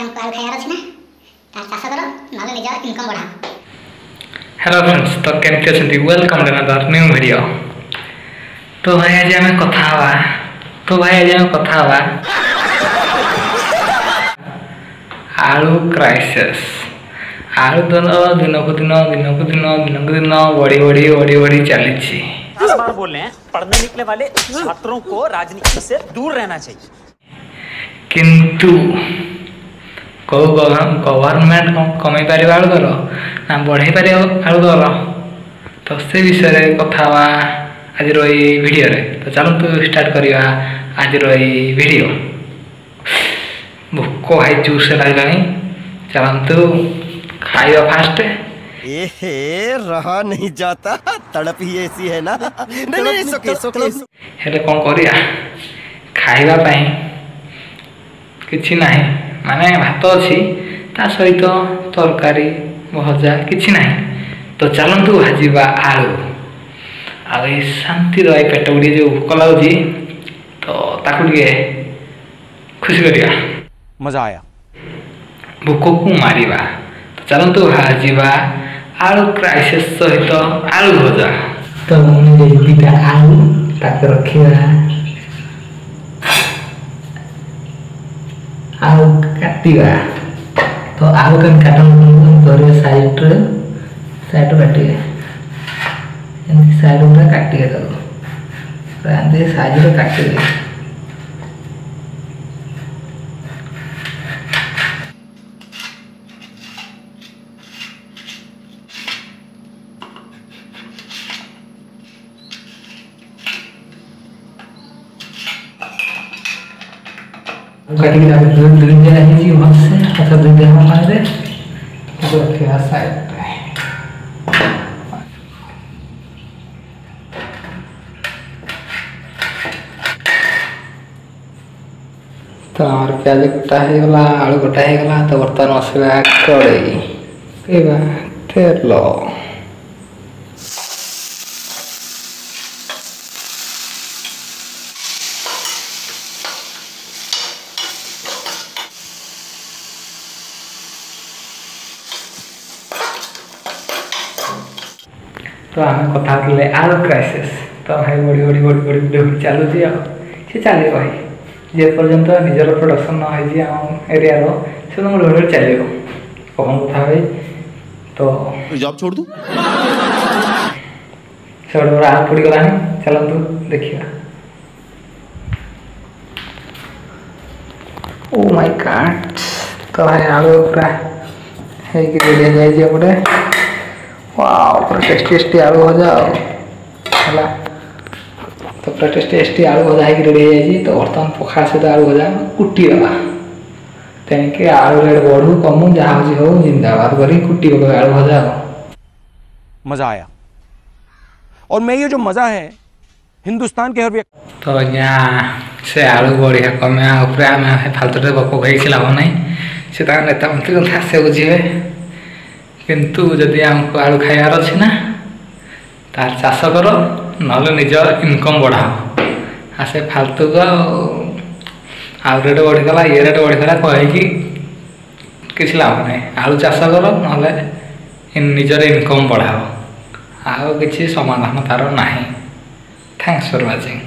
हमको आलू खाइबार अछि ना तार चाष करो नले निज इनकम बढ़ाओ। हेलो फ्रेंड्स, तो केमती अछंती welcome to another new video. तो भाई आज आम कथा हवा आलू क्राइसिस। आलू दर दिन को दिन बढ़ी चली। बार बोल रहे हैं पढ़ने निकले वाले छात्रों को राजनीति से दूर रहना चाहिए, किंतु कौ गवर्नमेंट कमे पार आलू दर ना बढ़े पार आलू दर, तो से विषय कथा आज वीडियो रे। तो चलतु स्टार्ट करवा आज वीडियो। भोक भाई जोर से लगा, चलतु खाइबा फास्ट। एहे रहा नहीं जाता, तड़प ही ऐसी है ना। नहीं सोके हेले कौन करिया खाइबा पाई किछि नाही, माने भात अछि ता सहित तरकारी भजा किछि नाही। तो चलतु भाजीबा आलू आ शांति रही पेट गुड़ी जो भोक लगुच तो ताकू खुशी करिया, मजा आया भोक को मारिबा। तो चलतु भाजीबा आलू क्राइसिस सहित आलू भजा। तो दुटा आलू ताके रखिबा, आलू काटिबा। तो आलू के काटन साइड काटिबे, साइड पूरा काटिए साइज काटिए। काटिक दुई जगह भल से अच्छा दुई जगह मारे रखा साइड। तो हमारे प्याज कटा होगा, आलू कटा होगा। तो बर्तमान बसवा कड़ई तेल। तो आम कथा आलू क्राइसिस। तो भाई बढ़ी चलुची सी चलो भाई जे पर्यंत निजर प्रोडक्शन न हो एरिया से तुम बढ़ी चलो कौन कथा भाई। तो जॉब छोड़ दूं से आलू पड़ी गला, चलतु देखिए। ओ माय गॉड, तो भाई आलू पूरा रेडी जाए गोटे। वाओ पूरा टेस्टी आलू भजा है। तो पूरा टेस्टी आलू भजा है रेडी हो। तो बर्तमान पखाड़ सहित आलू भजा कुटीगला, तेणिक आलू रेट बढ़ू कमू जहाँ हो जिंदाबाद कर कुटी आलू भजा। मजा आया, और मैं ये जो मजा है हिंदुस्तान के हर व्यक्ति। तो यहाँ से आलू बढ़िया कमे आम फालतू बक कही लाभ ना, से नेता मंत्री कथा से बुझे। किंतु जदि आमको आलू खाइबार अच्छी ना तार चाष कर नले निज इनकम बढ़ाओ। आ से फालतू को आलू रेट बढ़ीगला ये रेट बढ़ीगला कहीकि किसी लाभ ना। आलू चाष कर नले निजर इनकम बढ़ाओ, आउ किसी समाधान तार ना। Thanks for watching.